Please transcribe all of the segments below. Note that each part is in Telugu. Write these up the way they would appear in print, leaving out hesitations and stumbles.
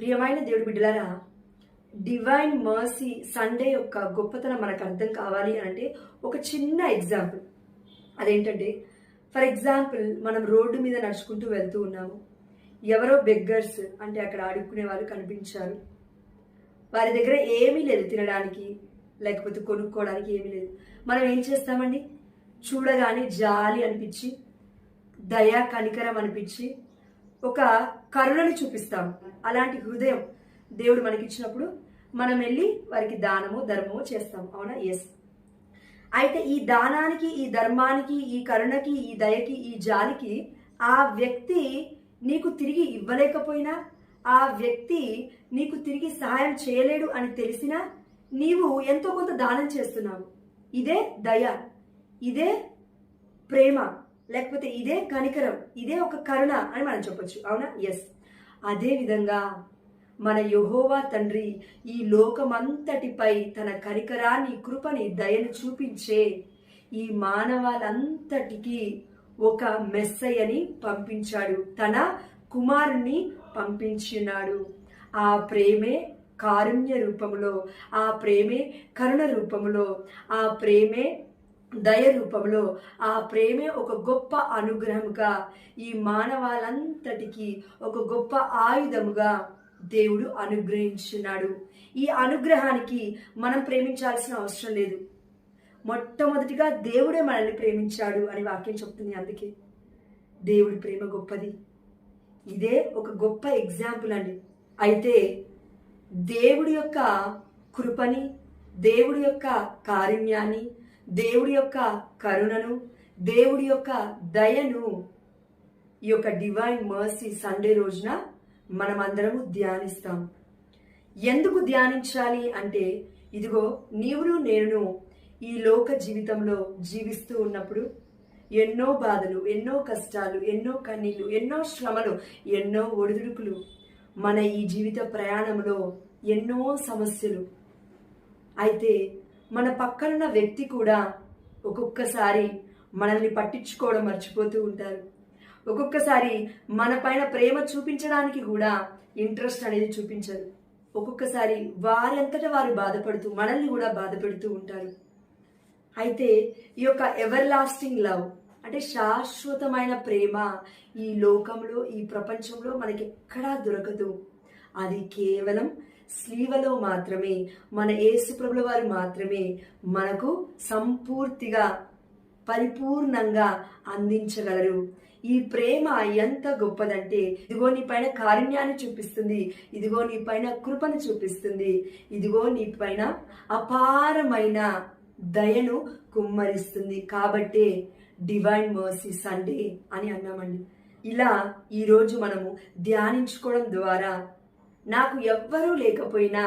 ప్రియమైన దేవుడి బిడ్డలారా, డివైన్ మర్సీ సండే యొక్క గొప్పతనం మనకు అర్థం కావాలి అంటే ఒక చిన్న ఎగ్జాంపుల్. అదేంటంటే, ఫర్ ఎగ్జాంపుల్ మనం రోడ్డు మీద నడుచుకుంటూ వెళ్తూ ఉన్నాము. ఎవరో బెగ్గర్స్ అంటే అక్కడ ఆడుకునే వాళ్ళు కనిపించారు. వారి దగ్గర ఏమీ లేదు తినడానికి, లేకపోతే కొనుక్కోవడానికి ఏమీ లేదు. మనం ఏం చేస్తామండి? చూడగానే జాలి అనిపించి, దయా కనికరం అనిపించి, ఒక కరుణను చూపిస్తాం. అలాంటి హృదయం దేవుడు మనకిచ్చినప్పుడు మనం వెళ్ళి వారికి దానము ధర్మము చేస్తాం. అవునా? ఎస్. అయితే ఈ దానానికి, ఈ ధర్మానికి, ఈ కరుణకి, ఈ దయకి, ఈ జాలికి ఆ వ్యక్తి నీకు తిరిగి ఇవ్వలేకపోయినా, ఆ వ్యక్తి నీకు తిరిగి సహాయం చేయలేడు అని తెలిసినా నీవు ఎంతో కొంత దానం చేస్తున్నావు. ఇదే దయ, ఇదే ప్రేమ, లేకపోతే ఇదే కనికరం, ఇదే ఒక కరుణ అని మనం చెప్పొచ్చు. అవునా? ఎస్. అదే విధంగా మన యెహోవా తండ్రి ఈ లోకమంతటిపై తన కనికరాన్ని, కృపని, దయను చూపించే ఈ మానవాళంతటికి ఒక మెస్సయ్యని పంపించాడు. తన కుమారుణ్ణి పంపించినాడు. ఆ ప్రేమే కారుణ్య రూపములో, ఆ ప్రేమే కరుణ రూపములో, ఆ ప్రేమే దయ రూపంలో, ఆ ప్రేమే ఒక గొప్ప అనుగ్రహముగా ఈ మానవాళంతటికి ఒక గొప్ప ఆయుధముగా దేవుడు అనుగ్రహించున్నాడు. ఈ అనుగ్రహానికి మనం ప్రేమించాల్సిన అవసరం లేదు. మొట్టమొదటిగా దేవుడే మనల్ని ప్రేమించాడు అని వాక్యం చెప్తుంది. అందుకే దేవుడి ప్రేమ గొప్పది. ఇదే ఒక గొప్ప ఎగ్జాంపుల్ అండి. అయితే దేవుడి యొక్క కృపని, దేవుడి యొక్క కారుణ్యాన్ని, దేవుడి యొక్క కరుణను, దేవుడి యొక్క దయను ఈ యొక్క డివైన్ మర్సీ సండే రోజున మనమందరము ధ్యానిస్తాం. ఎందుకు ధ్యానించాలి అంటే, ఇదిగో నీవును నేను ఈ లోక జీవితంలో జీవిస్తూ ఉన్నప్పుడు ఎన్నో బాధలు, ఎన్నో కష్టాలు, ఎన్నో కన్నీళ్లు, ఎన్నో శ్రమలు, ఎన్నో ఒడిదుడుకులు, మన ఈ జీవిత ప్రయాణంలో ఎన్నో సమస్యలు. అయితే మన పక్కనున్న వ్యక్తి కూడా ఒక్కొక్కసారి మనల్ని పట్టించుకోవడం మర్చిపోతూ ఉంటారు. ఒక్కొక్కసారి మన పైన ప్రేమ చూపించడానికి కూడా ఇంట్రెస్ట్ అనేది చూపించరు. ఒక్కొక్కసారి వారంతటా వారు బాధపడుతూ మనల్ని కూడా బాధ పెడుతూ ఉంటారు. అయితే ఈ యొక్క ఎవర్ లాస్టింగ్ లవ్ అంటే శాశ్వతమైన ప్రేమ ఈ లోకంలో, ఈ ప్రపంచంలో మనకి ఎక్కడా దొరకదు. అది కేవలం స్లీవలో మాత్రమే, మన యేసు ప్రభుల వారు మాత్రమే మనకు సంపూర్తిగా, పరిపూర్ణంగా అందించగలరు. ఈ ప్రేమ ఎంత గొప్పదంటే, ఇదిగో నీ పైన కారుణ్యాన్ని చూపిస్తుంది, ఇదిగో నీ పైన కృపను చూపిస్తుంది, ఇదిగో నీ పైన అపారమైన దయను కుమ్మరిస్తుంది. కాబట్టే డివైన్ మర్సీ సండే అని అన్నామండి. ఇలా ఈరోజు మనము ధ్యానించుకోవడం ద్వారా, నాకు ఎవ్వరూ లేకపోయినా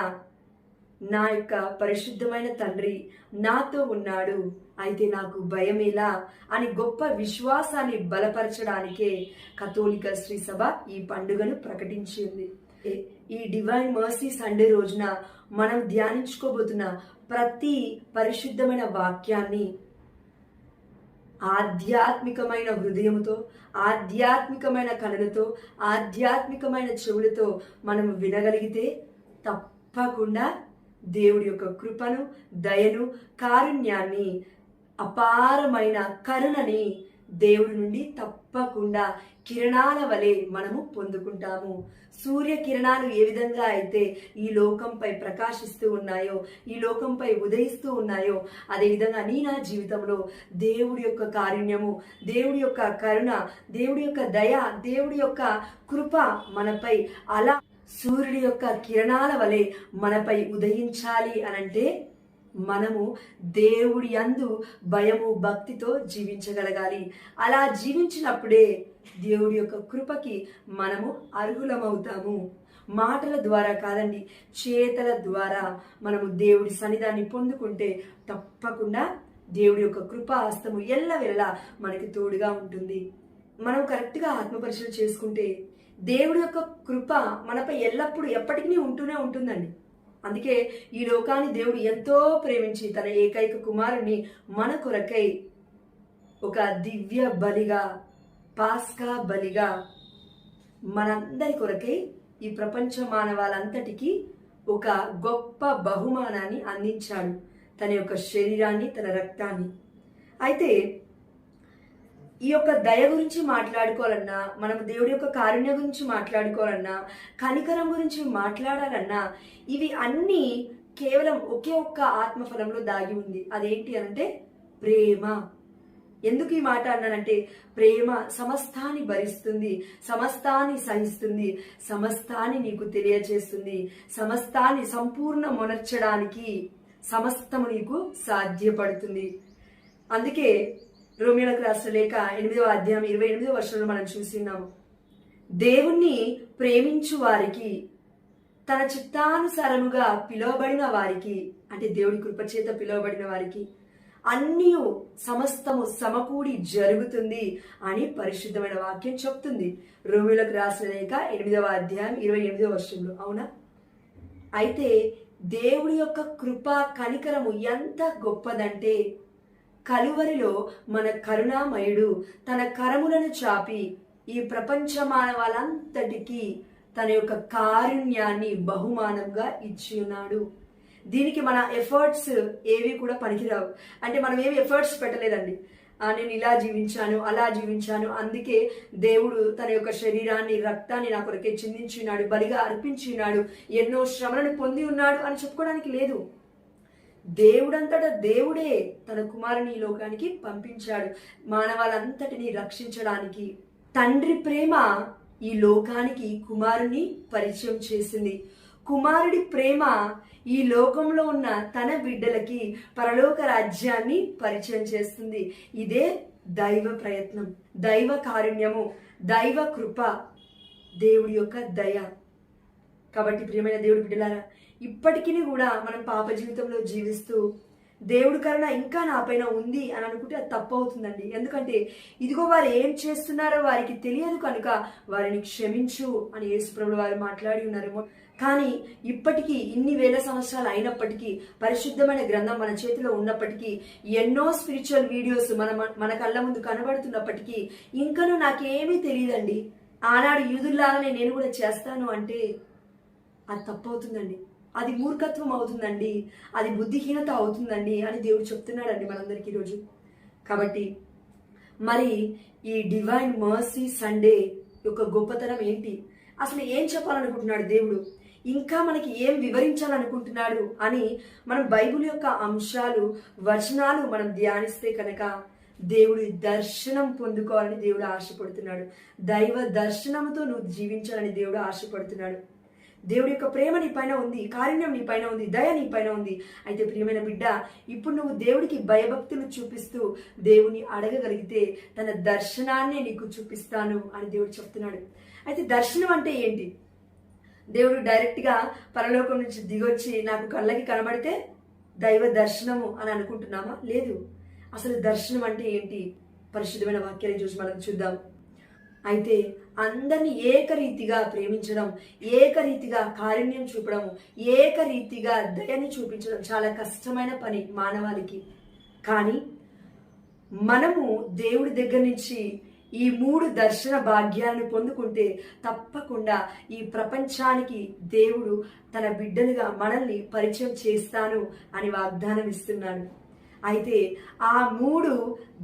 నా యొక్క పరిశుద్ధమైన తండ్రి నాతో ఉన్నాడు, అయితే నాకు భయమేలా అని గొప్ప విశ్వాసాన్ని బలపరచడానికే కథోలిక శ్రీ సభ ఈ పండుగను ప్రకటించింది. ఈ డివైన్ మర్సీ సండే రోజున మనం ధ్యానించుకోబోతున్న ప్రతి పరిశుద్ధమైన వాక్యాన్ని ఆధ్యాత్మికమైన హృదయంతో, ఆధ్యాత్మికమైన కనులతో, ఆధ్యాత్మికమైన చెవులతో మనం వినగలిగితే తప్పకుండా దేవుడి యొక్క కృపను, దయను, కారుణ్యాన్ని, అపారమైన కరుణని దేవుడి నుండి తప్పకుండా కిరణాల వలె మనము పొందుకుంటాము. సూర్య కిరణాలు ఏ విధంగా అయితే ఈ లోకంపై ప్రకాశిస్తూ ఉన్నాయో, ఈ లోకంపై ఉదయిస్తూ ఉన్నాయో, అదేవిధంగా నా జీవితంలో దేవుడి యొక్క కారుణ్యము, దేవుడి యొక్క కరుణ, దేవుడి యొక్క దయ, దేవుడి యొక్క కృప మనపై అలా సూర్యుడి యొక్క కిరణాల వలె మనపై ఉదయించాలి అనంటే మనము దేవుడి యందు భయము, భక్తితో జీవించగలగాలి. అలా జీవించినప్పుడే దేవుడి యొక్క కృపకి మనము అర్హులమవుతాము. మాటల ద్వారా కాదండి, చేతల ద్వారా మనము దేవుడి సన్నిధాన్ని పొందుకుంటే తప్పకుండా దేవుడి యొక్క కృపా హస్తము ఎల్లవేళలా మనకి తోడుగా ఉంటుంది. మనం కరెక్ట్గా ఆత్మపరిశీలన చేసుకుంటే దేవుడి యొక్క కృప మనపై ఎల్లప్పుడూ ఎప్పటికీ ఉంటూనే ఉంటుందండి. అందుకే ఈ లోకాన్ని దేవుడు ఎంతో ప్రేమించి తన ఏకైక కుమారుని మన కొరకై ఒక దివ్య బలిగా, పాస్కా బలిగా మనందరి కొరకై ఈ ప్రపంచ మానవాళంతటికీ ఒక గొప్ప బహుమానాన్ని అందించాడు, తన యొక్క శరీరాన్ని, తన రక్తాన్ని. అయితే ఈ యొక్క దయ గురించి మాట్లాడుకోవాలన్నా, మనం దేవుడి యొక్క కారుణ్య గురించి మాట్లాడుకోవాలన్నా, కనికరం గురించి మాట్లాడాలన్నా, ఇవి అన్నీ కేవలం ఒకే ఒక్క ఆత్మఫలంలో దాగి ఉంది. అదేంటి అంటే ప్రేమ. ఎందుకు ఈ మాట అన్నానంటే, ప్రేమ సమస్తాన్ని భరిస్తుంది, సమస్తాన్ని సహిస్తుంది, సమస్తాన్ని నీకు తెలియజేస్తుంది, సమస్తాన్ని సంపూర్ణమొనర్చడానికి సమస్తము నీకు సాధ్యపడుతుంది. అందుకే రోమియోలకు రాసిన లేఖ 8వ అధ్యాయం 28వ వచనంలో మనం చూస్తున్నాము, దేవుణ్ణి ప్రేమించు వారికి, తన చిత్తానుసారముగా పిలువబడిన వారికి, అంటే దేవుడి కృపచేత పిలువబడిన వారికి అన్నీ సమస్తము సమకూడి జరుగుతుంది అని పరిశుద్ధమైన వాక్యం చెప్తుంది. రోమియోలకు రాసిన లేఖ 8వ అధ్యాయం 28వ వచనంలో. అవునా? అయితే దేవుడి యొక్క కృప కనికరము ఎంత గొప్పదంటే, కలువరిలో మన కరుణామయుడు తన కరములను చాపి ఈ ప్రపంచ మానవాళంతటికీ తన యొక్క కారుణ్యాన్ని బహుమానంగా ఇచ్చి ఉన్నాడు. దీనికి మన ఎఫర్ట్స్ ఏవి కూడా పనికిరావు. అంటే మనం ఏమి ఎఫర్ట్స్ పెట్టలేదండి. నేను ఇలా జీవించాను, అలా జీవించాను, అందుకే దేవుడు తన యొక్క శరీరాన్ని, రక్తాన్ని నా కొరకే చిందించున్నాడు, బలిగా అర్పించున్నాడు, ఎన్నో శ్రమలను పొంది ఉన్నాడు అని చెప్పుకోవడానికి లేదు. దేవుడంతటా దేవుడే తన కుమారుని ఈ లోకానికి పంపించాడు, మానవాళంతటిని రక్షించడానికి. తండ్రి ప్రేమ ఈ లోకానికి కుమారుని పరిచయం చేసింది. కుమారుడి ప్రేమ ఈ లోకంలో ఉన్న తన బిడ్డలకి పరలోక రాజ్యాన్ని పరిచయం చేస్తుంది. ఇదే దైవ ప్రయత్నం, దైవ కారుణ్యము, దైవ కృప, దేవుడి యొక్క దయ. కాబట్టి ప్రియమైన దేవుడి బిడ్డలారా, ఇప్పటికీ కూడా మనం పాప జీవితంలో జీవిస్తూ దేవుడి కరుణ ఇంకా నా పైన ఉంది అని అనుకుంటే అది తప్పు అవుతుందండి. ఎందుకంటే ఇదిగో వారు ఏం చేస్తున్నారో వారికి తెలియదు కనుక వారిని క్షమించు అని యేసుప్రభువు వారు మాట్లాడి ఉన్నారేమో. కానీ ఇప్పటికీ ఇన్ని వేల సంవత్సరాలు అయినప్పటికీ, పరిశుద్ధమైన గ్రంథం మన చేతిలో ఉన్నప్పటికీ, ఎన్నో స్పిరిచువల్ వీడియోస్ మన కళ్ళ ముందు కనబడుతున్నప్పటికీ ఇంకనూ నాకేమీ తెలియదండి, ఆనాడు యూదుల్లాగానే నేను కూడా చేస్తాను అంటే అది తప్పు అవుతుందండి, అది మూర్ఖత్వం అవుతుందండి, అది బుద్ధిహీనత అవుతుందండి అని దేవుడు చెప్తున్నాడండి మనందరికీ ఈరోజు. కాబట్టి మరి ఈ డివైన్ మర్సీ సండే యొక్క గొప్పతనం ఏంటి, అసలు ఏం చెప్పాలనుకుంటున్నాడు దేవుడు, ఇంకా మనకి ఏం వివరించాలనుకుంటున్నాడు అని మనం బైబిల్ యొక్క అంశాలు, వచనాలు మనం ధ్యానిస్తే కనుక దేవుడి దర్శనం పొందుకోవాలని దేవుడు ఆశపడుతున్నాడు. దైవ దర్శనంతో నువ్వు జీవించాలని దేవుడు ఆశపడుతున్నాడు. దేవుడి యొక్క ప్రేమ నీ పైన ఉంది, కారుణ్యం నీ పైన ఉంది, దయ నీ పైన ఉంది. అయితే ప్రియమైన బిడ్డ, ఇప్పుడు నువ్వు దేవుడికి భయభక్తులు చూపిస్తూ దేవుని అడగగలిగితే తన దర్శనాన్నే నీకు చూపిస్తాను అని దేవుడు చెప్తున్నాడు. అయితే దర్శనం అంటే ఏంటి? దేవుడు డైరెక్ట్గా పరలోకం నుంచి దిగొచ్చి నాకు కళ్ళకి కనబడితే దైవ దర్శనము అని అనుకుంటున్నామా? లేదు. అసలు దర్శనం అంటే ఏంటి? పరిశుద్ధమైన వాక్యాన్ని చూసి మనం చూద్దాం. అయితే అందరినీ ఏకరీతిగా ప్రేమించడం, ఏకరీతిగా కారుణ్యం చూపడం, ఏకరీతిగా దయని చూపించడం చాలా కష్టమైన పని మానవాళికి. కానీ మనము దేవుడి దగ్గర నుంచి ఈ 3 దర్శన భాగ్యాలను పొందుకుంటే తప్పకుండా ఈ ప్రపంచానికి దేవుడు తన బిడ్డలుగా మనల్ని పరిచయం చేస్తాను అని వాగ్దానం ఇస్తున్నాడు. అయితే ఆ 3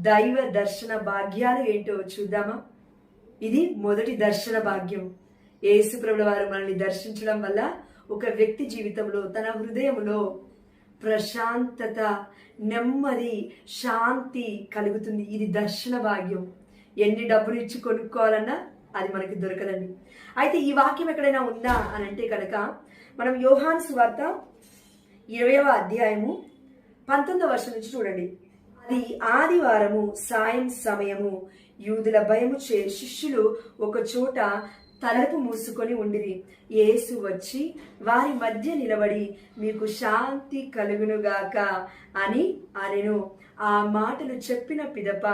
దైవ దర్శన భాగ్యాలు ఏంటో చూద్దామా? ఇది మొదటి దర్శన భాగ్యం. యేసుప్రభుల వారు మనల్ని దర్శించడం వల్ల ఒక వ్యక్తి జీవితంలో, తన హృదయంలో ప్రశాంతత, నెమ్మది, శాంతి కలుగుతుంది. ఇది దర్శన భాగ్యం. ఎన్ని డబ్బులు ఇచ్చి కొనుక్కోవాలన్నా అది మనకి దొరకదండి. అయితే ఈ వాక్యం ఎక్కడైనా ఉందా అని అంటే కనుక మనం యోహాను సువార్త 20వ అధ్యాయము 19వ వచనం నుంచి చూడండి. అది ఆదివారము సాయం సమయము, యూదుల భయముచే శిష్యులు ఒక చోట తలుపు మూసుకొని ఉండిరి. యేసు వచ్చి వారి మధ్య నిలబడి మీకు శాంతి కలుగునుగాక అని అనెను. ఆ మాటలు చెప్పిన పిదప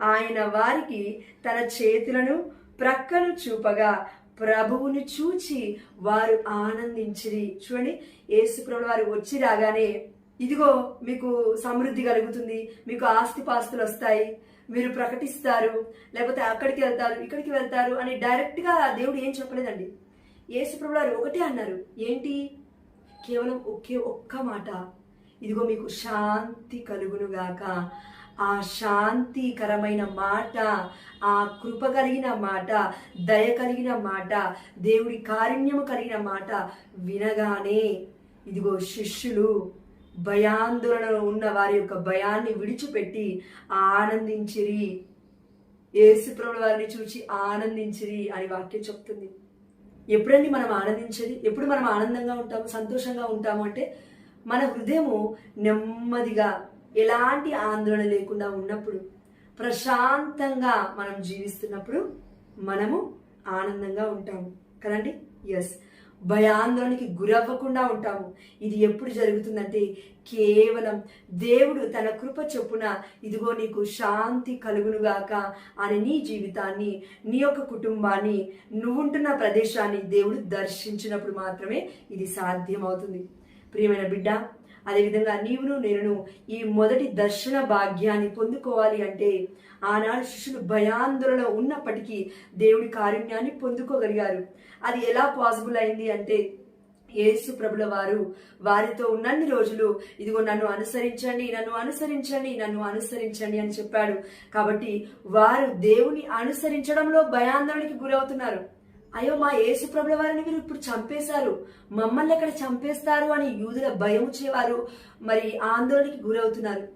ఆయన వారికి తన చేతులను ప్రక్కను చూపగా ప్రభువును చూచి వారు ఆనందించిరి. చూడండి, యేసుప్రభుల వారు వచ్చి రాగానే ఇదిగో మీకు సమృద్ధి కలుగుతుంది, మీకు ఆస్తిపాస్తులు వస్తాయి, మీరు ప్రకటిస్తారు, లేకపోతే అక్కడికి వెళ్తారు, ఇక్కడికి వెళ్తారు అని డైరెక్ట్గా దేవుడు ఏం చెప్పలేదండి. యేసుప్రభువు వారు ఒకటే అన్నారు. ఏంటి? కేవలం ఒక్క మాట, ఇదిగో మీకు శాంతి కలుగునుగాక. ఆ శాంతికరమైన మాట, ఆ కృప కలిగిన మాట, దయ కలిగిన మాట, దేవుడి కారుణ్యము కలిగిన మాట వినగానే ఇదిగో శిష్యులు భయాందోళనలో ఉన్న వారి యొక్క భయాన్ని విడిచిపెట్టి ఆనందించిరి. యేసుప్రభువు వారిని చూచి ఆనందించిరి అని వాక్యం చెప్తుంది. ఎప్పుడండి మనం ఆనందించేది? ఎప్పుడు మనం ఆనందంగా ఉంటాము, సంతోషంగా ఉంటాము అంటే మన హృదయము నెమ్మదిగా ఎలాంటి ఆందోళన లేకుండా ఉన్నప్పుడు, ప్రశాంతంగా మనం జీవిస్తున్నప్పుడు మనము ఆనందంగా ఉంటాము కదండి. ఎస్, భయాందోళనకి గురవ్వకుండా ఉంటాము. ఇది ఎప్పుడు జరుగుతుందంటే కేవలం దేవుడు తన కృప చొప్పున ఇదిగో నీకు శాంతి కలుగునుగాక అని నీ జీవితాన్ని, నీ యొక్క కుటుంబాన్ని, నువ్వుంటున్న ప్రదేశాన్ని దేవుడు దర్శించినప్పుడు మాత్రమే ఇది సాధ్యమవుతుంది. ప్రియమైన బిడ్డ, అదేవిధంగా నీవును నేను ఈ మొదటి దర్శన భాగ్యాన్ని పొందుకోవాలి అంటే ఆనాడు శిష్యులు భయాందోళన ఉన్నప్పటికీ దేవుడి కారుణ్యాన్ని పొందుకోగలిగారు. అది ఎలా పాసిబుల్ అయింది అంటే యేసు ప్రభుల వారు వారితో ఉన్నన్ని రోజులు ఇదిగో నన్ను అనుసరించండి, నన్ను అనుసరించండి, నన్ను అనుసరించండి అని చెప్పాడు. కాబట్టి వారు దేవుని అనుసరించడంలో భయాందోళనకి గురవుతున్నారు. అయ్యో, మా యేసు ప్రభుల వారిని వీరు ఇప్పుడు చంపేశారు, మమ్మల్ని ఎక్కడ చంపేస్తారు అని యూదుల భయం వచ్చేవారు మరి ఆందోళనకి గురవుతున్నారు.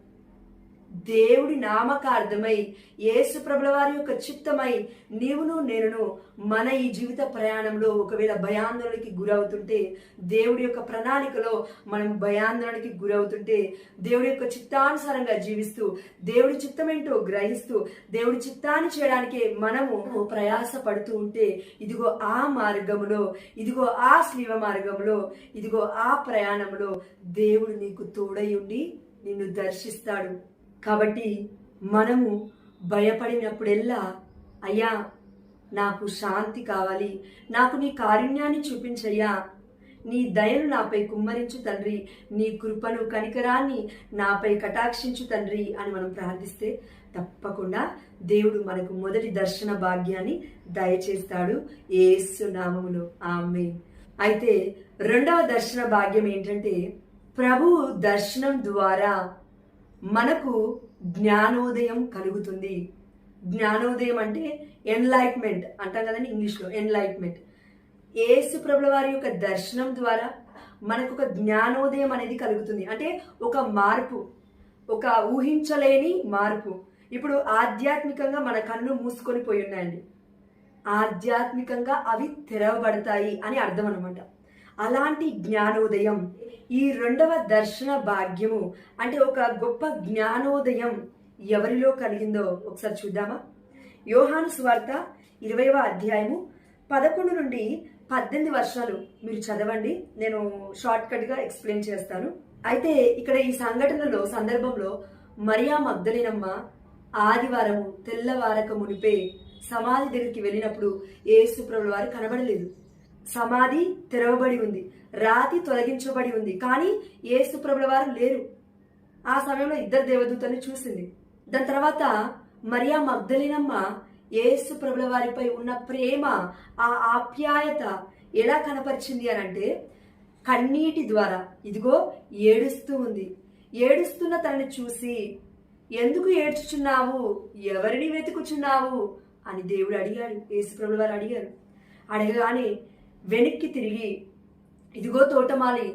దేవుడి నామకార్థమై యేసు ప్రభుల వారి యొక్క చిత్తమై నీవును నేనును మన ఈ జీవిత ప్రయాణంలో ఒకవేళ భయాందోళనకి గురవుతుంటే, దేవుడి యొక్క ప్రణాళికలో మనం భయాందోళనకి గురవుతుంటే, దేవుడి యొక్క చిత్తానుసారంగా జీవిస్తూ దేవుడి చిత్తమేంటో గ్రహిస్తూ దేవుడి చిత్తాన్ని చేయడానికే మనము ప్రయాస పడుతూ ఉంటే ఇదిగో ఆ మార్గములో, ఇదిగో ఆ శ్లీవ మార్గంలో, ఇదిగో ఆ ప్రయాణంలో దేవుడు నీకు తోడై ఉండి నిన్ను దర్శిస్తాడు. కాబట్టి మనము భయపడినప్పుడెల్లా అయ్యా నాకు శాంతి కావాలి, నాకు నీ కారుణ్యాన్ని చూపించయ్యా, నీ దయను నాపై కుమ్మరించు తండ్రి, నీ కృపను కనికరాన్ని నాపై కటాక్షించు తండ్రి అని మనం ప్రార్థిస్తే తప్పకుండా దేవుడు మనకు మొదటి దర్శన భాగ్యాన్ని దయచేస్తాడు యేసు నామములో. ఆమేన్. అయితే రెండవ దర్శన భాగ్యం ఏంటంటే ప్రభు దర్శనం ద్వారా మనకు జ్ఞానోదయం కలుగుతుంది. జ్ఞానోదయం అంటే ఎన్లైట్మెంట్ అంటాం కదండి ఇంగ్లీష్లో, ఎన్లైట్మెంట్. యేసు ప్రభుల వారి యొక్క దర్శనం ద్వారా మనకు ఒక జ్ఞానోదయం అనేది కలుగుతుంది. అంటే ఒక మార్పు, ఒక ఊహించలేని మార్పు. ఇప్పుడు ఆధ్యాత్మికంగా మన కన్ను మూసుకొని పోయి ఉన్నాయండి, ఆధ్యాత్మికంగా అవి తెరవబడతాయి అని అర్థం అనమాట. అలాంటి జ్ఞానోదయం ఈ రెండవ దర్శన భాగ్యము అంటే ఒక గొప్ప జ్ఞానోదయం ఎవరిలో కలిగిందో ఒకసారి చూద్దామా? యోహాను సువార్త 20వ అధ్యాయము 11 నుండి 18 వర్షాలు మీరు చదవండి. నేను షార్ట్ కట్ గా ఎక్స్ప్లెయిన్ చేస్తాను. అయితే ఇక్కడ ఈ సందర్భంలో మరియా మగ్దలేనమ్మ ఆదివారము తెల్లవారక మునిపే సమాధి దగ్గరికి వెళ్ళినప్పుడు యేసు ప్రభుల వారు కనబడలేదు. సమాధి తెరవబడి ఉంది, రాతి తొలగించబడి ఉంది, కానీ యేసు ప్రభుల వారు లేరు. ఆ సమయంలో 2 దేవదూతల్ని చూసింది. దాని తర్వాత మరియా మగ్దలేనమ్మ యేసు ప్రభుల వారిపై ఉన్న ప్రేమ, ఆ ఆప్యాయత ఎలా కనపరిచింది అని అంటే కన్నీటి ద్వారా ఇదిగో ఏడుస్తూ ఉంది. ఏడుస్తున్న తనని చూసి ఎందుకు ఏడ్చుచున్నావు, ఎవరిని వెతుకుచున్నావు అని దేవుడు అడిగాడు. యేసు ప్రభుల వారు అడిగారు. అడగగానే వెనక్కి తిరిగి ఇదిగో తోటమాలి,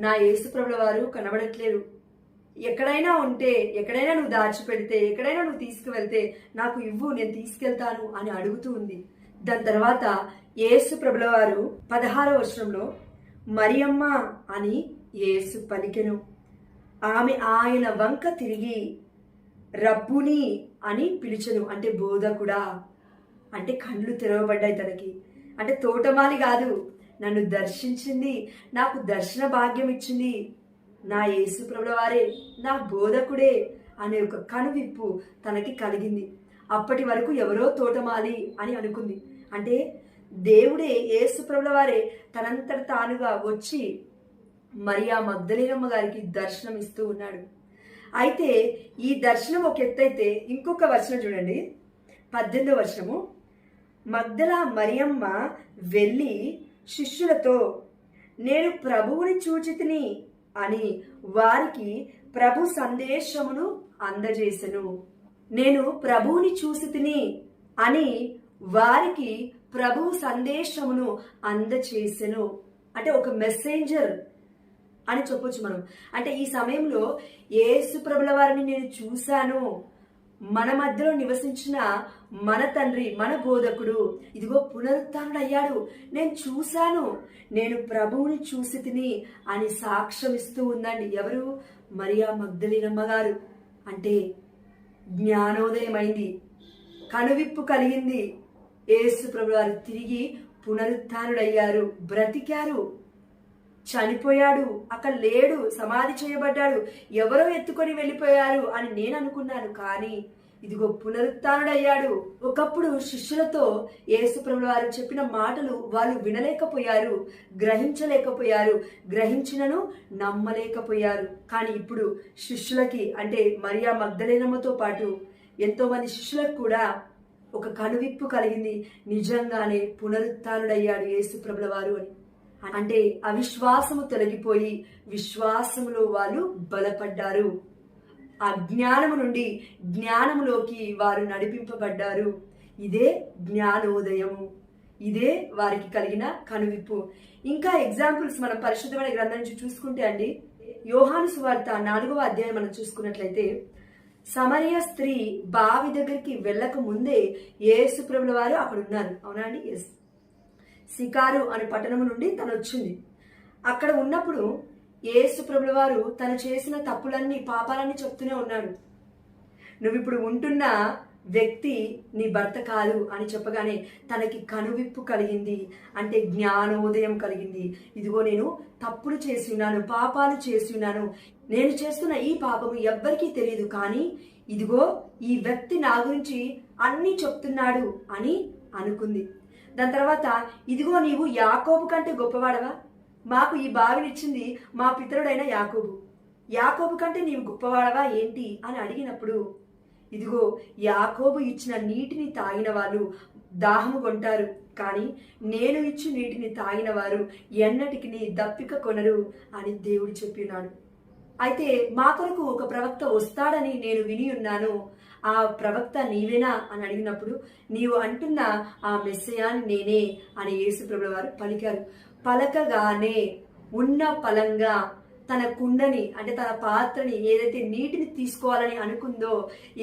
నా యేసు ప్రభుల వారు కనబడట్లేరు, ఎక్కడైనా ఉంటే, ఎక్కడైనా నువ్వు దాచిపెడితే, ఎక్కడైనా నువ్వు తీసుకువెళ్తే నాకు ఇవ్వు, నేను తీసుకెళ్తాను అని అడుగుతూ ఉంది. దాని తర్వాత యేసు ప్రభుల వారు 16వ వచనంలో మరియమ్మ అని యేసు పలికెను. ఆమె ఆయన వంక తిరిగి రబ్బుని అని పిలిచెను. అంటే బోధకుడా, అంటే కళ్ళు తెరవబడ్డాయి తనకి. అంటే తోటమాలి కాదు, నన్ను దర్శించింది, నాకు దర్శన భాగ్యం ఇచ్చింది నా యేసు ప్రభుల వారే, నా బోధకుడే అనే ఒక కనువిప్పు తనకి కలిగింది. అప్పటి వరకు ఎవరో తోటమాలి అని అనుకుంది. అంటే దేవుడే, యేసు ప్రభుల వారే తనంతట తానుగా వచ్చి మరియా మగ్దలేనమ్మ గారికి దర్శనం ఇస్తూ ఉన్నాడు. అయితే ఈ దర్శనం ఒక ఎత్తైతే ఇంకొక వచనం చూడండి, 18వ వచనము. మగ్దల మరియమ్మ వెళ్ళి శిష్యులతో, నేను ప్రభువుని చూచితిని అని వారికి ప్రభు సందేశమును అందజేసెను. నేను ప్రభువుని చూసితిని అని వారికి ప్రభు సందేశమును అందచేసెను. అంటే ఒక మెసెంజర్ అని చెప్పొచ్చు మనం. అంటే ఈ సమయంలో యేసు ప్రభుల వారిని నేను చూశాను, మన మధ్యలో నివసించిన మన తండ్రి, మన బోధకుడు ఇదిగో పునరుత్థానుడయ్యాడు, నేను చూశాను, నేను ప్రభువుని చూసి తిని అని సాక్ష్యం ఇస్తూ ఉందండి. ఎవరు? మరియా మగ్దలీనమ్మ గారు. అంటే జ్ఞానోదయమైంది, కనువిప్పు కలిగింది. యేసు ప్రభుల వారు తిరిగి పునరుత్థానుడయ్యారు, బ్రతికారు, చనిపోయాడు, అక్కడ లేడు, సమాధి చేయబడ్డాడు, ఎవరో ఎత్తుకొని వెళ్ళిపోయారు అని నేను అనుకున్నాను. కానీ ఇదిగో పునరుత్థానుడయ్యాడు. ఒకప్పుడు శిష్యులతో యేసు ప్రభుల వారు చెప్పిన మాటలు వాళ్ళు వినలేకపోయారు, గ్రహించలేకపోయారు, గ్రహించినను నమ్మలేకపోయారు. కానీ ఇప్పుడు శిష్యులకి, అంటే మరియా మగ్దలేనమ్మతో పాటు ఎంతో మంది శిష్యులకు కూడా ఒక కనువిప్పు కలిగింది. నిజంగానే పునరుత్థానుడయ్యాడు యేసు ప్రభుల వారు అని. అంటే అవిశ్వాసము తొలగిపోయి విశ్వాసములో వాళ్ళు బలపడ్డారు. అజ్ఞానము నుండి జ్ఞానములోకి వారు నడిపింపబడ్డారు. ఇదే జ్ఞానోదయము, ఇదే వారికి కలిగిన కనువిప్పు. ఇంకా ఎగ్జాంపుల్స్ మనం పరిశుద్ధమైన గ్రంథం నుంచి చూసుకుంటే అండి, యోహాను సువార్త 4వ అధ్యాయం మనం చూసుకున్నట్లయితే, సమరయ స్త్రీ బావి దగ్గరికి వెళ్ళక ముందే యేసు ప్రభుల వారు అక్కడ ఉన్నారు. అవునా అండి? ఎస్. సికారు అనే పట్టణం నుండి తను వచ్చింది. అక్కడ ఉన్నప్పుడు యేసు ప్రభుల వారు తను చేసిన తప్పులన్నీ, పాపాలన్నీ చెప్తూనే ఉన్నాడు. నువ్వు ఇప్పుడు ఉంటున్న వ్యక్తి నీ భర్త కాదు అని చెప్పగానే తనకి కనువిప్పు కలిగింది, అంటే జ్ఞానోదయం కలిగింది. ఇదిగో నేను తప్పులు చేసి ఉన్నాను, పాపాలు చేసి ఉన్నాను, నేను చేస్తున్న ఈ పాపము ఎవ్వరికీ తెలియదు, కానీ ఇదిగో ఈ వ్యక్తి నా గురించి అన్నీ చెప్తున్నాడు అని అనుకుంది. దాని తర్వాత, ఇదిగో నీవు యాకోబు కంటే గొప్పవాడవా? మాకు ఈ బావినిచ్చింది మా పితరుడైన యాకోబు, యాకోబు కంటే నీవు గొప్పవాడవా ఏంటి అని అడిగినప్పుడు, ఇదిగో యాకోబు ఇచ్చిన నీటిని తాగిన వాళ్ళు దాహము కొంటారు, కానీ నేను ఇచ్చి నీటిని తాగిన వారు ఎన్నటికి దప్పిక కొనరు అని దేవుడు చెప్పినాడు. అయితే మా కొరకు ఒక ప్రవక్త వస్తాడని నేను విని ఉన్నాను, ఆ ప్రవక్త నీవేనా అని అడిగినప్పుడు, నీవు అంటున్న ఆ మెస్సయాని నేనే అని యేసు ప్రభుల వారు పలికారు. పలకగానే ఉన్న పలంగా తన కుండని, అంటే తన పాత్రని, ఏదైతే నీటిని తీసుకోవాలని అనుకుందో,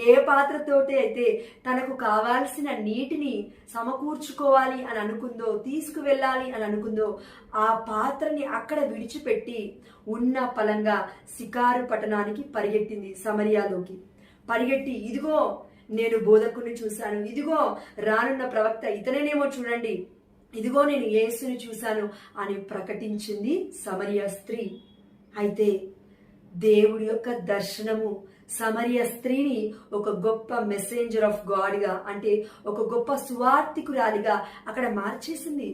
ఏ పాత్రతోటి అయితే తనకు కావాల్సిన నీటిని సమకూర్చుకోవాలి అని అనుకుందో, తీసుకువెళ్ళాలి అని అనుకుందో, ఆ పాత్రని అక్కడ విడిచిపెట్టి ఉన్న పలంగా సికారు పట్టణానికి పరిగెట్టింది, సమరియాలోకి పరిగెట్టి, ఇదిగో నేను బోధకుడిని చూశాను, ఇదిగో రానున్న ప్రవక్త ఇతనేనేమో చూడండి, ఇదిగో నేను యేసుని చూశాను అని ప్రకటించింది సమరియా స్త్రీ. అయితే దేవుడి యొక్క దర్శనము సమరియ స్త్రీని ఒక గొప్ప మెసెంజర్ ఆఫ్ గాడ్గా, అంటే ఒక గొప్ప సువార్తికురాలిగా అక్కడ మార్చేసింది.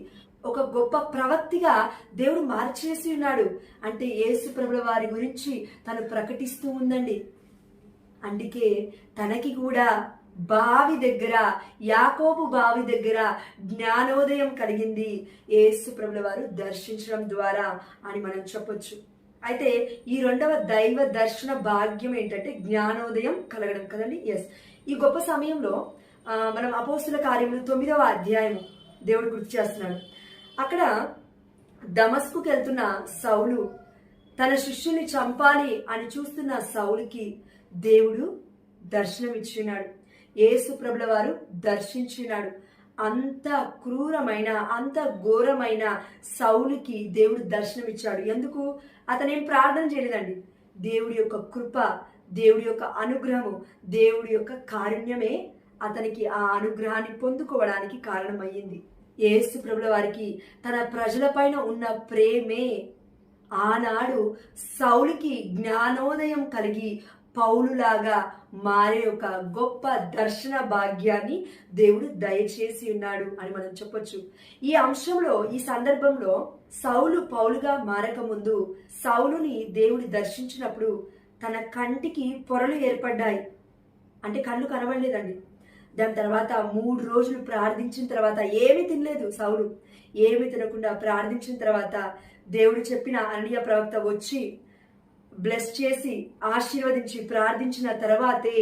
ఒక గొప్ప ప్రవక్తిగా దేవుడు మార్చేసి ఉన్నాడు. అంటే యేసు ప్రభుల వారి గురించి తను ప్రకటిస్తూ ఉందండి. అందుకే తనకి కూడా బావి దగ్గర, యాకోబు బావి దగ్గర జ్ఞానోదయం కలిగింది యేసు ప్రభుల వారు దర్శించడం ద్వారా అని మనం చెప్పొచ్చు. అయితే ఈ రెండవ దైవ దర్శన భాగ్యం ఏంటంటే జ్ఞానోదయం కలగడం కదండి. ఎస్, ఈ గొప్ప సమయంలో మనం అపోస్తుల కార్యములు 9వ అధ్యాయం దేవుడు గుర్తు చేస్తున్నాడు. అక్కడ దమస్కుకి వెళ్తున్న సౌలు తన శిష్యుని చంపాలి అని చూస్తున్న సౌలుకి దేవుడు దర్శనం ఇచ్చినాడు, యేసు ప్రభుల వారు దర్శించినాడు. అంత క్రూరమైన, అంత ఘోరమైన సౌలుకి దేవుడు దర్శనం ఇచ్చాడు. ఎందుకు? అతనేం ప్రార్థన చేయలేదండి. దేవుడి యొక్క కృప, దేవుడి యొక్క అనుగ్రహము, దేవుడి యొక్క కారుణ్యమే అతనికి ఆ అనుగ్రహాన్ని పొందుకోవడానికి కారణమయ్యింది. యేసు ప్రభుల వారికి తన ప్రజల పైన ఉన్న ప్రేమే ఆనాడు సౌలుకి జ్ఞానోదయం కలిగి పౌలులాగా మారే ఒక గొప్ప దర్శన భాగ్యాన్ని దేవుడు దయచేసి ఉన్నాడు అని మనం చెప్పొచ్చు. ఈ అంశంలో, ఈ సందర్భంలో సౌలు పౌలుగా మారకముందు సౌలుని దేవుడు దర్శించినప్పుడు తన కంటికి పొరలు ఏర్పడ్డాయి, అంటే కళ్ళు కనబడలేదండి. దాని తర్వాత 3 రోజులు ప్రార్థించిన తర్వాత ఏమీ తినలేదు సౌలు. ఏమి తినకుండా ప్రార్థించిన తర్వాత దేవుడు చెప్పిన అననీయ ప్రవక్త వచ్చి బ్లెస్ చేసి ఆశీర్వదించి ప్రార్థించిన తర్వాతే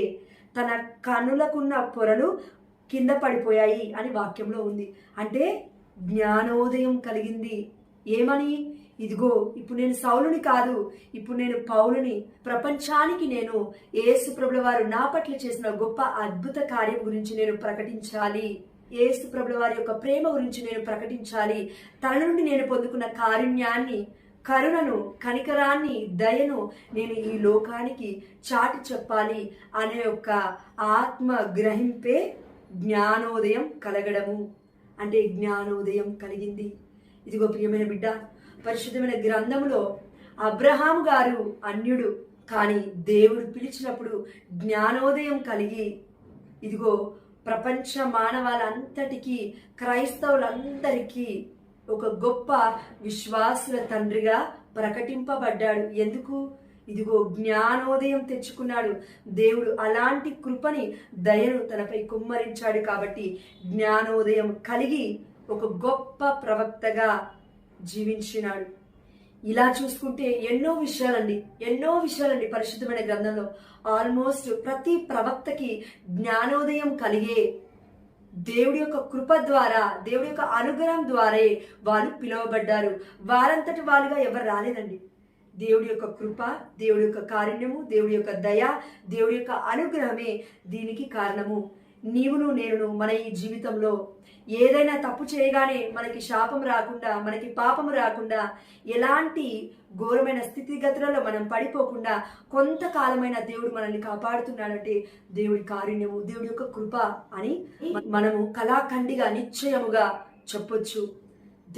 తన కనులకున్న పొరలు కింద పడిపోయాయి అని వాక్యంలో ఉంది. అంటే జ్ఞానోదయం కలిగింది. ఏమని? ఇదిగో ఇప్పుడు నేను సౌలుని కాదు, ఇప్పుడు నేను పౌలుని. ప్రపంచానికి నేను యేసు ప్రభుల వారు నా పట్ల చేసిన గొప్ప అద్భుత కార్యం గురించి నేను ప్రకటించాలి. యేసు ప్రభుల వారి యొక్క ప్రేమ గురించి నేను ప్రకటించాలి. తన నుండి నేను పొందుకున్న కారుణ్యాన్ని, కరుణను, కనికరాన్ని, దయను నేను ఈ లోకానికి చాటి చెప్పాలి అనే యొక్క ఆత్మ గ్రహింపే జ్ఞానోదయం కలగడము. అంటే జ్ఞానోదయం కలిగింది. ఇదిగో ప్రియమైన బిడ్డ, పరిశుద్ధమైన గ్రంథంలో అబ్రహాం గారు అన్యుడు, కానీ దేవుడు పిలిచినప్పుడు జ్ఞానోదయం కలిగి ఇదిగో ప్రపంచ మానవాళంతటికీ, క్రైస్తవులందరికీ ఒక గొప్ప విశ్వాసుల తండ్రిగా ప్రకటింపబడ్డాడు. ఎందుకు? ఇదిగో జ్ఞానోదయం తెచ్చుకున్నాడు. దేవుడు అలాంటి కృపని, దయను తనపై కుమ్మరించాడు. కాబట్టి జ్ఞానోదయం కలిగి ఒక గొప్ప ప్రవక్తగా జీవించినాడు. ఇలా చూసుకుంటే ఎన్నో విషయాలండి పరిశుద్ధమైన గ్రంథంలో. ఆల్మోస్ట్ ప్రతి ప్రవక్తకి జ్ఞానోదయం కలిగే దేవుడి యొక్క కృప ద్వారా, దేవుడి యొక్క అనుగ్రహం ద్వారా వాళ్ళు పిలువబడ్డారు. వారంతటి వాళ్ళుగా ఎవరు రాలేదండి. దేవుడి యొక్క కృప, దేవుడి యొక్క కారుణ్యము, దేవుడి యొక్క దయ, దేవుడి యొక్క అనుగ్రహమే దీనికి కారణము. నీవును నేనును మన ఈ జీవితంలో ఏదైనా తప్పు చేయగానే మనకి శాపం రాకుండా, మనకి పాపము రాకుండా, ఎలాంటి ఘోరమైన స్థితిగతులలో మనం పడిపోకుండా కొంతకాలమైన దేవుడు మనల్ని కాపాడుతున్నాడంటే దేవుడి కారుణ్యము, దేవుడి యొక్క కృప అని మనము కళాఖండిగా నిశ్చయముగా చెప్పొచ్చు.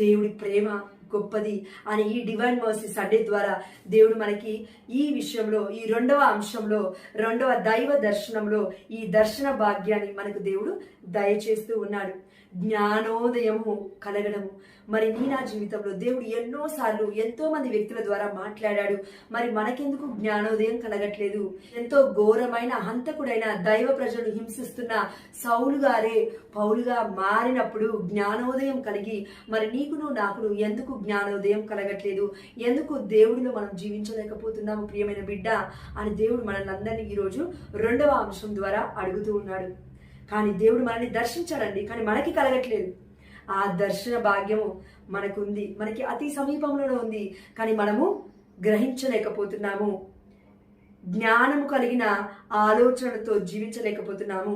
దేవుడి ప్రేమ గొప్పది అని ఈ డివైన్ మర్సీ సండే ద్వారా దేవుడు మనకి ఈ విషయంలో, ఈ రెండవ అంశంలో, రెండవ దైవ దర్శనంలో ఈ దర్శన భాగ్యాన్ని మనకు దేవుడు దయచేస్తూ ఉన్నాడు. జ్ఞానోదయము కలగడము. మరి నా జీవితంలో దేవుడు ఎన్నోసార్లు ఎంతో మంది వ్యక్తుల ద్వారా మాట్లాడాడు. మరి మనకెందుకు జ్ఞానోదయం కలగట్లేదు? ఎంతో ఘోరమైన హంతకుడైన దైవ ప్రజలు హింసిస్తున్న సౌలు గారే పౌలుగా మారినప్పుడు జ్ఞానోదయం కలిగి మరి నీకును నాకును ఎందుకు జ్ఞానోదయం కలగట్లేదు? ఎందుకు దేవుడిలో మనం జీవించలేకపోతున్నాము ప్రియమైన బిడ్డ అని దేవుడు మనల్ని అందరినీ ఈరోజు రెండవ అంశం ద్వారా అడుగుతూ ఉన్నాడు. కానీ దేవుడు మనల్ని దర్శించాడండి, కానీ మనకి కలగట్లేదు. ఆ దర్శన భాగ్యము మనకుంది, మనకి అతి సమీపంలోనే ఉంది, కానీ మనము గ్రహించలేకపోతున్నాము. జ్ఞానము కలిగిన ఆలోచనలతో జీవించలేకపోతున్నాము.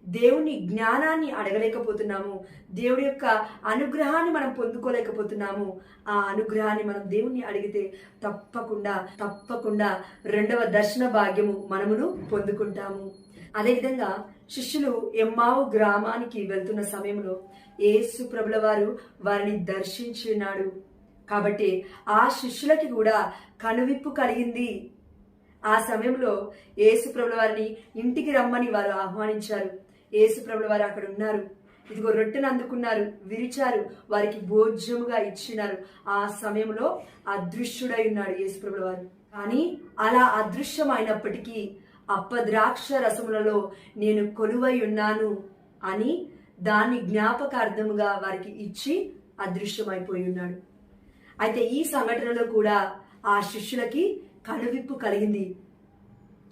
దేవుని జ్ఞానాన్ని అడగలేకపోతున్నాము. దేవుడి యొక్క అనుగ్రహాన్ని మనం పొందుకోలేకపోతున్నాము. ఆ అనుగ్రహాన్ని మనం దేవుణ్ణి అడిగితే తప్పకుండా రెండవ దర్శన భాగ్యము మనమును పొందుకుంటాము. అదేవిధంగా శిష్యులు ఎమ్మావు గ్రామానికి వెళ్తున్న సమయంలో యేసు ప్రభుల వారు వారిని దర్శించినాడు. కాబట్టి ఆ శిష్యులకి కూడా కనువిప్పు కలిగింది. ఆ సమయంలో యేసు ప్రభుల వారిని ఇంటికి రమ్మని వారు ఆహ్వానించారు. యేసు ప్రభుల వారు అక్కడ ఉన్నారు. ఇదిగో రొట్టెను అందుకున్నారు, విరిచారు, వారికి భోజ్యముగా ఇచ్చినారు. ఆ సమయంలో అదృశ్యుడై ఉన్నాడు యేసు ప్రభుల వారు. కానీ అలా అదృశ్యమైనప్పటికీ అప్పద్రాక్ష రసములలో నేను కొలువై ఉన్నాను అని దాన్ని జ్ఞాపకార్థముగా వారికి ఇచ్చి అదృశ్యమైపోయి ఉన్నాడు. అయితే ఈ సంఘటనలో కూడా ఆ శిష్యులకి కనువిప్పు కలిగింది.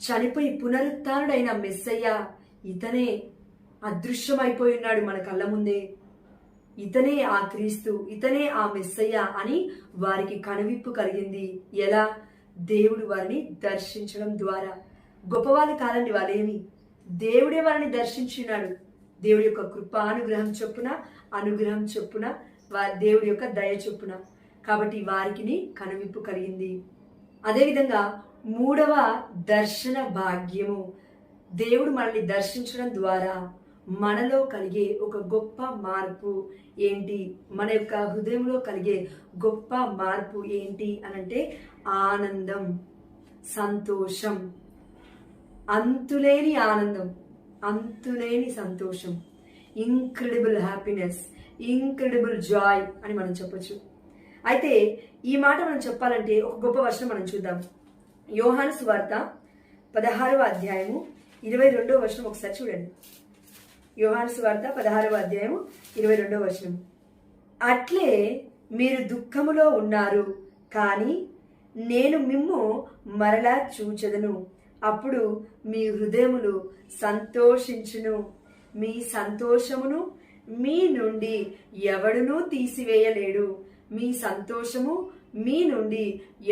చనిపోయి పునరుత్థానుడైన మెస్సయ్య ఇతనే అదృశ్యమైపోయి ఉన్నాడు మన కళ్ళ ముందే, ఇతనే ఆ క్రీస్తు, ఇతనే ఆ మెస్సయ్య అని వారికి కనువిప్పు కలిగింది. ఎలా? దేవుడు వారిని దర్శించడం ద్వారా. గొప్పవాళ్ళు కాదండి వాళ్ళేమి, దేవుడే వారిని దర్శించినాడు. దేవుడి యొక్క కృపానుగ్రహం చొప్పున, అనుగ్రహం చొప్పున, దేవుడి యొక్క దయ చొప్పున. కాబట్టి వారికి కనువిప్పు కలిగింది. అదేవిధంగా మూడవ దర్శన భాగ్యము, దేవుడు మనల్ని దర్శించడం ద్వారా మనలో కలిగే ఒక గొప్ప మార్పు ఏంటి? మన యొక్క హృదయంలో కలిగే గొప్ప మార్పు ఏంటి అనంటే ఆనందం, సంతోషం, అంతులేని ఆనందం, అంతులేని సంతోషం, ఇంక్రెడిబుల్ హ్యాపీనెస్, ఇంక్రెడిబుల్ జాయ్ అని మనం చెప్పొచ్చు. అయితే ఈ మాట మనం చెప్పాలంటే ఒక గొప్ప వచనం మనం చూద్దాం. యోహాను సువార్త 16వ అధ్యాయము 22వ వచనం ఒకసారి చూడండి. యోహాను సువార్త 16వ అధ్యాయము 22వ వచనం. అట్లే మీరు దుఃఖములో ఉన్నారు, కానీ నేను మిమ్ము మరలా చూచెదను. అప్పుడు మీ హృదయములు సంతోషించును. మీ సంతోషమును మీ నుండి ఎవడునూ తీసివేయలేడు. మీ సంతోషము మీ నుండి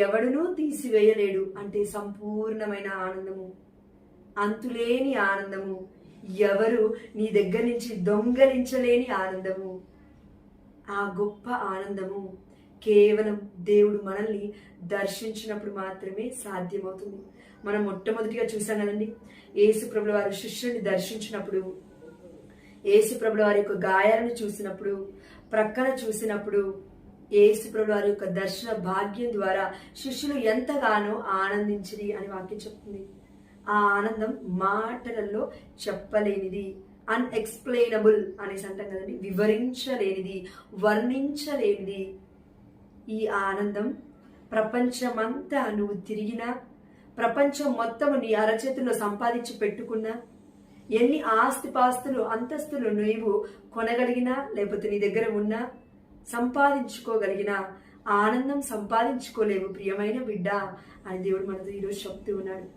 ఎవడునూ తీసివేయలేడు. అంటే సంపూర్ణమైన ఆనందము, అంతులేని ఆనందము, ఎవరు నీ దగ్గర నుంచి దొంగలించలేని ఆనందము. ఆ గొప్ప ఆనందము కేవలం దేవుడు మనల్ని దర్శించినప్పుడు మాత్రమే సాధ్యమవుతుంది. మనం మొట్టమొదటిగా చూసాం కదండి, యేసుప్రభుల వారి శిష్యుని దర్శించినప్పుడు, యేసుప్రభుల వారి యొక్క గాయాలను చూసినప్పుడు, ప్రక్కన చూసినప్పుడు, యేసుప్రభుల వారి యొక్క దర్శన భాగ్యం ద్వారా శిష్యులు ఎంతగానో ఆనందించిరి అని వాక్యం చెప్తుంది. ఆ ఆనందం మాటలలో చెప్పలేనిది, అన్ఎక్స్ప్లెయినబుల్ అనేసి అంటాం కదండి, వివరించలేనిది, వర్ణించలేనిది. ఈ ఆనందం ప్రపంచమంతా నువ్వు తిరిగినా, ప్రపంచం మొత్తం నీ అరచేతుల్లో సంపాదించి పెట్టుకున్నా, ఎన్ని ఆస్తిపాస్తులు అంతస్తులు నువ్వు కొనగలిగినా, లేకపోతే నీ దగ్గర ఉన్నా, సంపాదించుకోగలిగినా ఆనందం సంపాదించుకోలేవు ప్రియమైన బిడ్డ అని దేవుడు మనతో ఈరోజు చెప్తూ ఉన్నాడు.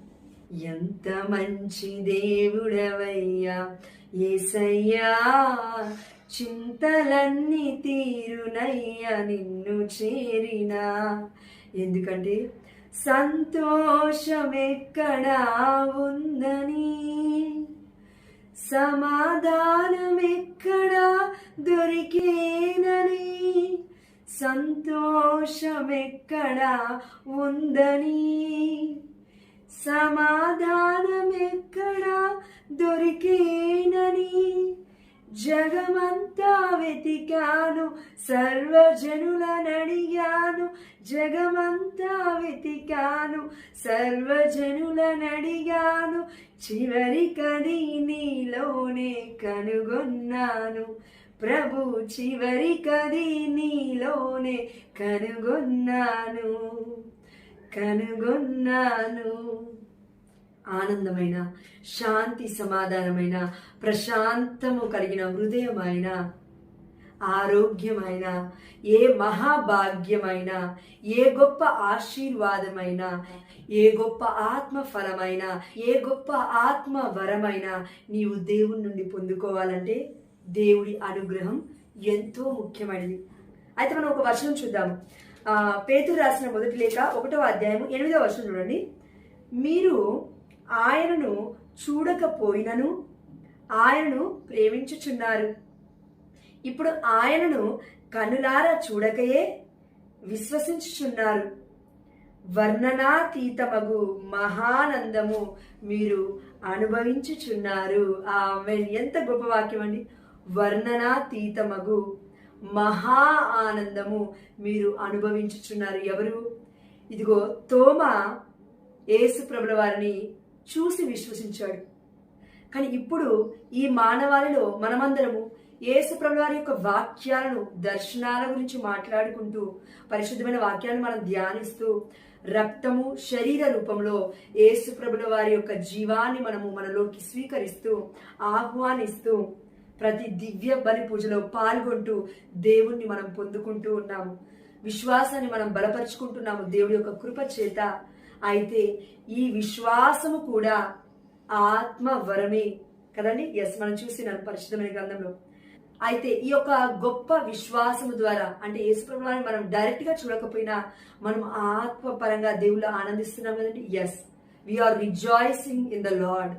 ఎంత మంచి దేవుడవయ్యా యేసయ్యా, చింతలన్నీ తీరునయ్యా నిన్ను చేరినా. ఎందుకంటే సంతోషం ఎక్కడా ఉందని, సమాధానం ఎక్కడా దొరికేనని, సంతోషం ఎక్కడా ఉందని, సమాధానం ఎక్కడా దొరికేనని, జగమంతా వెతికాను, సర్వజనులనడిగాను, జగమంతా వెతికాను, సర్వజనులనడిగాను, చివరికది నీలోనే కనుగొన్నాను. ప్రభు చివరికది నీలోనే కనుగొన్నాను. ఆనందమైన, శాంతి సమాధానమైన, ప్రశాంతము కలిగిన హృదయమైన, ఆరోగ్యమైన, ఏ మహాభాగ్యమైన, ఏ గొప్ప ఆశీర్వాదమైన, ఏ గొప్ప ఆత్మ ఫలమైన, ఏ గొప్ప ఆత్మ వరమైన నీవు దేవుని నుండి పొందుకోవాలంటే దేవుడి అనుగ్రహం ఎంతో ముఖ్యమైనది. అయితే మనం ఒక వచనం చూద్దాము. పేతురు రాసిన మొదటి లేఖ 1వ అధ్యాయం 8వ వచనం చూడండి. మీరు ఆయనను చూడకపోయినను ఆయనను ప్రేమించుచున్నారు. ఇప్పుడు ఆయనను కన్నులారా చూడకయే విశ్వసించుచున్నారు. వర్ణనాతీతమగు మహానందము మీరు అనుభవించుచున్నారు. ఆమేన్. ఎంత గొప్ప వాక్యం అండి. వర్ణనాతీతమగు మహా ఆనందము మీరు అనుభవించుచున్నారు. ఎవరు? ఇదిగో తోమా యేసు ప్రభుల వారిని చూసి విశ్వసించాడు. కానీ ఇప్పుడు ఈ మానవాళిలో మనమందరము యేసు ప్రభుల వారి యొక్క వాక్యాలను, దర్శనాల గురించి మాట్లాడుకుంటూ, పరిశుద్ధమైన వాక్యాలను మనం ధ్యానిస్తూ, రక్తము శరీర రూపంలో యేసు ప్రభుల వారి యొక్క జీవాన్ని మనము మనలోకి స్వీకరిస్తూ, ఆహ్వానిస్తూ, ప్రతి దివ్య బలి పూజలో పాల్గొంటూ దేవుణ్ణి మనం పొందుకుంటూ ఉన్నాము. విశ్వాసాన్ని మనం బలపరుచుకుంటున్నాము దేవుడి యొక్క కృప చేత. అయితే ఈ విశ్వాసము కూడా ఆత్మ వరమే కదండి. మనం చూసినాం పరిశుద్ధమైన గ్రంథంలో. అయితే ఈ యొక్క గొప్ప విశ్వాసము ద్వారా, అంటే యేసుప్రభు వారిని మనం డైరెక్ట్ గా చూడకపోయినా మనం ఆత్మ పరంగా దేవుళ్ళో ఆనందిస్తున్నాం కదండి. We are rejoicing in the lord.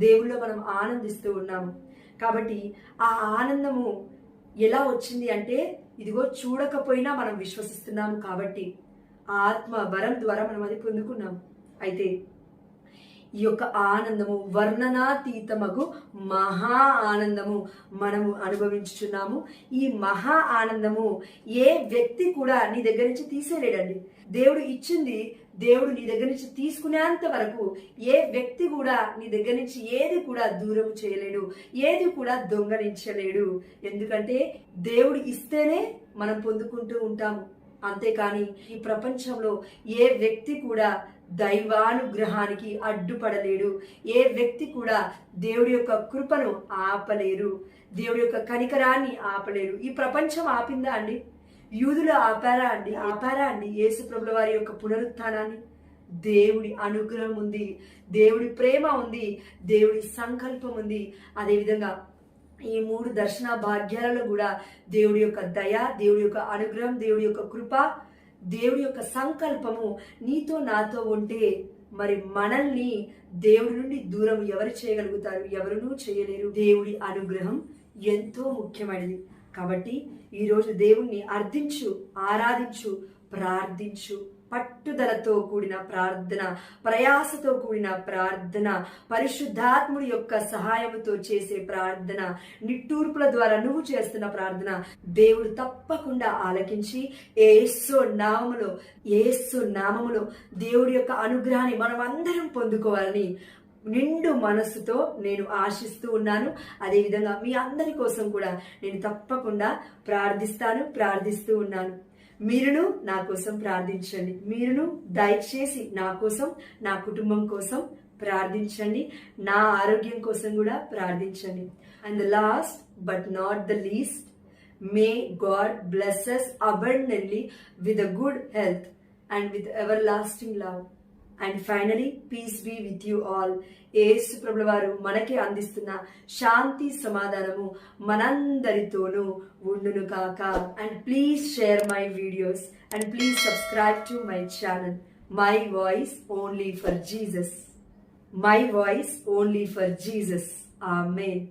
దేవుళ్ళో మనం ఆనందిస్తూ ఉన్నాము. కాబట్టి ఆ ఆనందము ఎలా వచ్చింది అంటే, ఇదిగో చూడకపోయినా మనం విశ్వసిస్తున్నాము కాబట్టి ఆత్మ వరం ద్వారా మనం అది పొందుకున్నాము. అయితే ఈ యొక్క ఆనందము వర్ణనాతీతమగు మహా ఆనందము మనము అనుభవించుచున్నాము. ఈ మహా ఆనందము ఏ వ్యక్తి కూడా నీ దగ్గర నుంచి తీసేయలేడండి. దేవుడు ఇచ్చింది దేవుడు నీ దగ్గర నుంచి తీసుకునేంత వరకు ఏ వ్యక్తి కూడా నీ దగ్గర నుంచి ఏది కూడా దూరం చేయలేడు, ఏది కూడా దొంగలించలేడు. ఎందుకంటే దేవుడు ఇస్తేనే మనం పొందుకుంటూ ఉంటాము. అంతేకాని ఈ ప్రపంచంలో ఏ వ్యక్తి కూడా దైవానుగ్రహానికి అడ్డుపడలేడు. ఏ వ్యక్తి కూడా దేవుడి యొక్క కృపను ఆపలేరు, దేవుడి యొక్క కనికరాన్ని ఆపలేరు. ఈ ప్రపంచం ఆపిందా అండి? యూదులు ఆపారా అండి యేసు ప్రభుల వారి యొక్క పునరుత్థానాన్ని? దేవుడి అనుగ్రహం ఉంది, దేవుడి ప్రేమ ఉంది, దేవుడి సంకల్పం ఉంది. అదేవిధంగా ఈ 3 దర్శన భాగ్యాలలో కూడా దేవుడి యొక్క దయ, దేవుడి యొక్క అనుగ్రహం, దేవుడి యొక్క కృప, దేవుడి యొక్క సంకల్పము నీతో నాతో ఉంటే మరి మనల్ని దేవుడి నుండి దూరం ఎవరు చేయగలుగుతారు? ఎవరునూ చేయలేరు. దేవుడి అనుగ్రహం ఎంతో ముఖ్యమైనది. కాబట్టి ఈరోజు దేవుణ్ణి అర్థించు, ఆరాధించు, ప్రార్థించు. పట్టుదలతో కూడిన ప్రార్థన, ప్రయాసతో కూడిన ప్రార్థన, పరిశుద్ధాత్ముడి యొక్క సహాయముతో చేసే ప్రార్థన, నిట్టూర్పుల ద్వారా నువ్వు చేస్తున్న ప్రార్థన దేవుడు తప్పకుండా ఆలకించి యేసు నామములో దేవుడి యొక్క అనుగ్రహాన్ని మనం అందరం పొందుకోవాలని నిండు మనస్సుతో నేను ఆశిస్తూ ఉన్నాను. అదేవిధంగా మీ అందరి కోసం కూడా నేను తప్పకుండా ప్రార్థిస్తూ ఉన్నాను. మీరును నా కోసం ప్రార్థించండి. మీరును దయచేసి నా కోసం, నా కుటుంబం కోసం ప్రార్థించండి. నా ఆరోగ్యం కోసం కూడా ప్రార్థించండి. And the last but not the least, may God bless us abundantly with a good health and with everlasting love. And finally peace be with you all. Yesu ప్రభుల వారు మనకి అందిస్తున్న శాంతి సమాధానము మనందరితోనూ ఉండును కాక. And please share my videos and please subscribe to my channel. My voice only for Jesus. My voice only for Jesus. Amen.